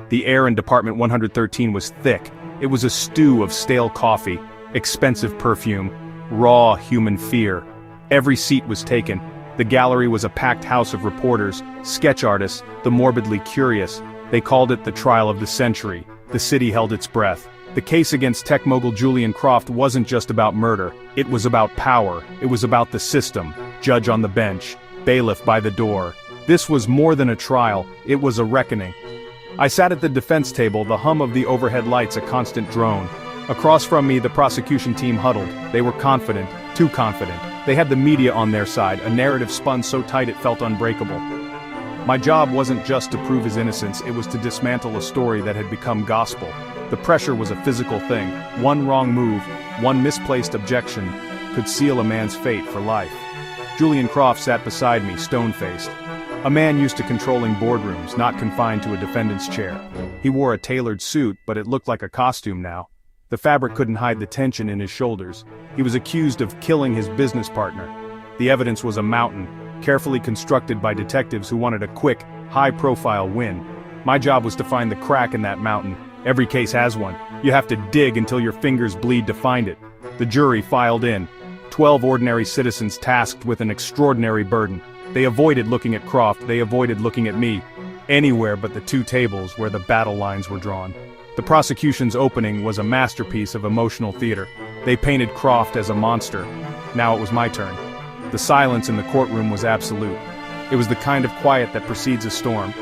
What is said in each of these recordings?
The air in Department 113 was thick. It was a stew of stale coffee, expensive perfume, raw human fear. Every seat was taken. The gallery was a packed house of reporters, sketch artists, the morbidly curious. They called it the trial of the century. The city held its breath. The case against tech mogul Julian Croft wasn't just about murder. It was about power. It was about the system. Judge on the bench. Bailiff by the door. This was more than a trial. It was a reckoning. I sat at the defense table, the hum of the overhead lights a constant drone. Across from me, the prosecution team huddled. They were confident, too confident. They had the media on their side, a narrative spun so tight it felt unbreakable. My job wasn't just to prove his innocence, it was to dismantle a story that had become gospel. The pressure was a physical thing. One wrong move, one misplaced objection, could seal a man's fate for life. Julian Croft sat beside me, stone-faced. A man used to controlling boardrooms, not confined to a defendant's chair. He wore a tailored suit, but it looked like a costume now. The fabric couldn't hide the tension in his shoulders. He was accused of killing his business partner. The evidence was a mountain, carefully constructed by detectives who wanted a quick, high-profile win. My job was to find the crack in that mountain. Every case has one. You have to dig until your fingers bleed to find it. The jury filed in. 12 ordinary citizens tasked with an extraordinary burden. They avoided looking at Croft, they avoided looking at me. Anywhere but the two tables where the battle lines were drawn. The prosecution's opening was a masterpiece of emotional theater. They painted Croft as a monster. Now it was my turn. The silence in the courtroom was absolute. It was the kind of quiet that precedes a storm,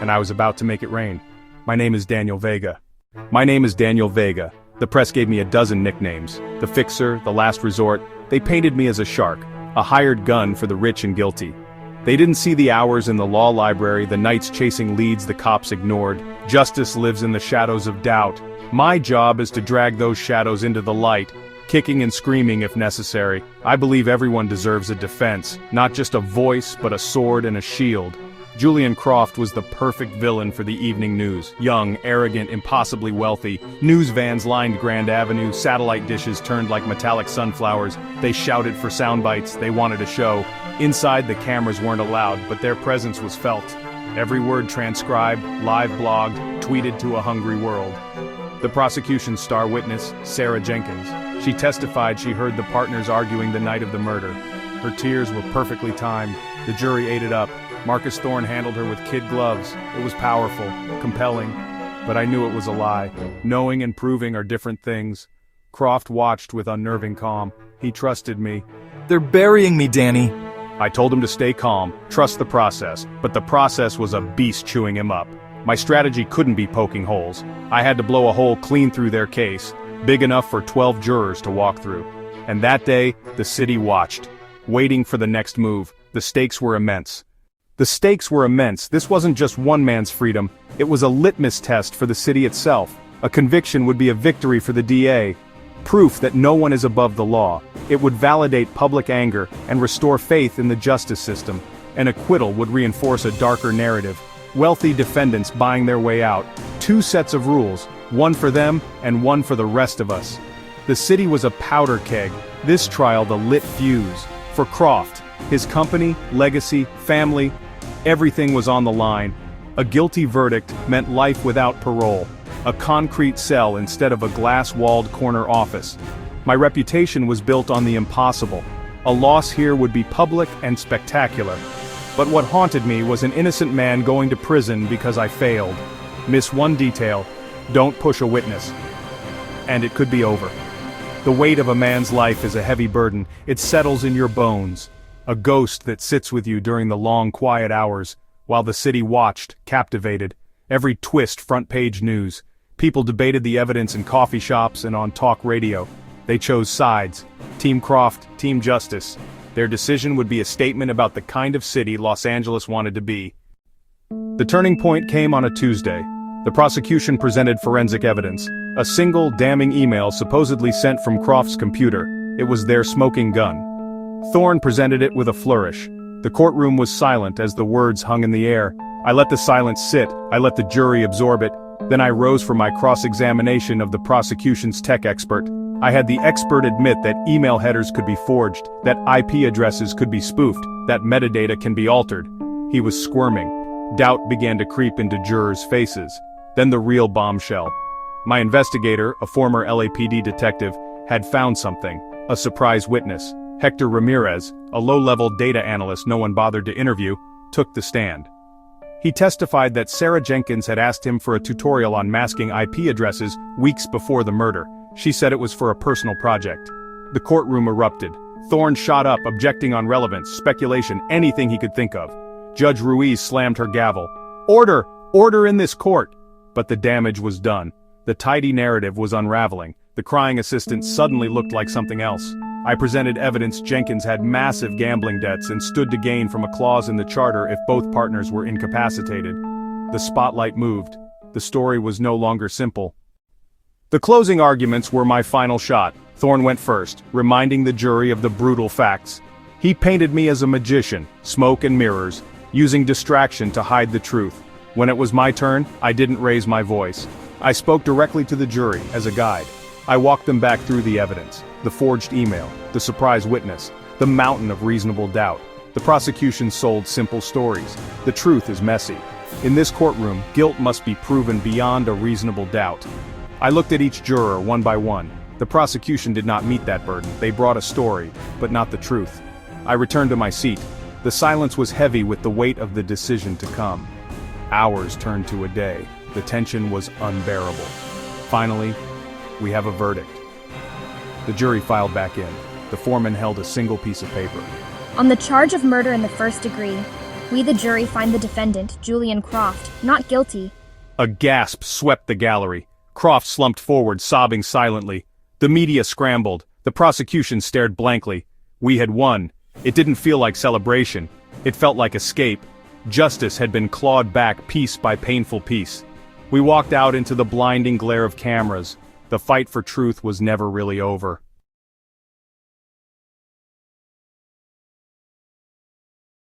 and I was about to make it rain. My name is Daniel Vega. The press gave me a dozen nicknames. The Fixer, the Last Resort. They painted me as a shark, a hired gun for the rich and guilty. They didn't see the hours in the law library, the nights chasing leads the cops ignored. Justice lives in the shadows of doubt. My job is to drag those shadows into the light, kicking and screaming if necessary. I believe everyone deserves a defense, not just a voice, but a sword and a shield. Julian Croft was the perfect villain for the evening news. Young, arrogant, impossibly wealthy. News vans lined Grand Avenue, satellite dishes turned like metallic sunflowers. They shouted for sound bites, they wanted a show. Inside, the cameras weren't allowed, but their presence was felt. Every word transcribed, live blogged, tweeted to a hungry world. The prosecution's star witness, Sarah Jenkins. She testified she heard the partners arguing the night of the murder. Her tears were perfectly timed. The jury ate it up. Marcus Thorne handled her with kid gloves. It was powerful, compelling, but I knew it was a lie. Knowing and proving are different things. Croft watched with unnerving calm. He trusted me. "They're burying me, Danny." I told him to stay calm, trust the process, but the process was a beast chewing him up. My strategy couldn't be poking holes. I had to blow a hole clean through their case, big enough for 12 jurors to walk through. And that day, the city watched, waiting for the next move. The stakes were immense. This wasn't just one man's freedom, it was a litmus test for the city itself. A conviction would be a victory for the DA. Proof that no one is above the law. It would validate public anger and restore faith in the justice system. An acquittal would reinforce a darker narrative. Wealthy defendants buying their way out. Two sets of rules, one for them and one for the rest of us. The city was a powder keg, this trial the lit fuse. For Croft, his company, legacy, family, everything was on the line. A guilty verdict meant life without parole. A concrete cell instead of a glass-walled corner office. My reputation was built on the impossible. A loss here would be public and spectacular. But what haunted me was an innocent man going to prison because I failed. Miss one detail, don't push a witness. And it could be over. The weight of a man's life is a heavy burden. It settles in your bones. A ghost that sits with you during the long, quiet hours, while the city watched, captivated. Every twist front-page news. People debated the evidence in coffee shops and on talk radio. They chose sides. Team Croft, Team Justice. Their decision would be a statement about the kind of city Los Angeles wanted to be. The turning point came on a Tuesday. The prosecution presented forensic evidence. A single, damning email supposedly sent from Croft's computer. It was their smoking gun. Thorne presented it with a flourish. The courtroom was silent as the words hung in the air. I let the silence sit. I let the jury absorb it. Then I rose for my cross-examination of the prosecution's tech expert. I had the expert admit that email headers could be forged, that IP addresses could be spoofed, that metadata can be altered. He was squirming. Doubt began to creep into jurors' faces. Then the real bombshell. My investigator, a former LAPD detective, had found something. A surprise witness. Hector Ramirez, a low-level data analyst no one bothered to interview, took the stand. He testified that Sarah Jenkins had asked him for a tutorial on masking IP addresses weeks before the murder. She said it was for a personal project. The courtroom erupted. Thorne shot up, objecting on relevance, speculation, anything he could think of. Judge Ruiz slammed her gavel. Order! Order in this court! But the damage was done. The tidy narrative was unraveling. The crying assistant suddenly looked like something else. I presented evidence Jenkins had massive gambling debts and stood to gain from a clause in the charter if both partners were incapacitated. The spotlight moved. The story was no longer simple. The closing arguments were my final shot. Thorne went first, reminding the jury of the brutal facts. He painted me as a magician, smoke and mirrors, using distraction to hide the truth. When it was my turn, I didn't raise my voice. I spoke directly to the jury, as a guide. I walked them back through the evidence, the forged email, the surprise witness, the mountain of reasonable doubt. The prosecution sold simple stories. The truth is messy. In this courtroom, guilt must be proven beyond a reasonable doubt. I looked at each juror one by one. The prosecution did not meet that burden. They brought a story, but not the truth. I returned to my seat. The silence was heavy with the weight of the decision to come. Hours turned to a day. The tension was unbearable. Finally, we have a verdict. The jury filed back in. The foreman held a single piece of paper. On the charge of murder in the first degree, we the jury find the defendant, Julian Croft, not guilty. A gasp swept the gallery. Croft slumped forward, sobbing silently. The media scrambled. The prosecution stared blankly. We had won. It didn't feel like celebration. It felt like escape. Justice had been clawed back piece by painful piece. We walked out into the blinding glare of cameras. The fight for truth was never really over.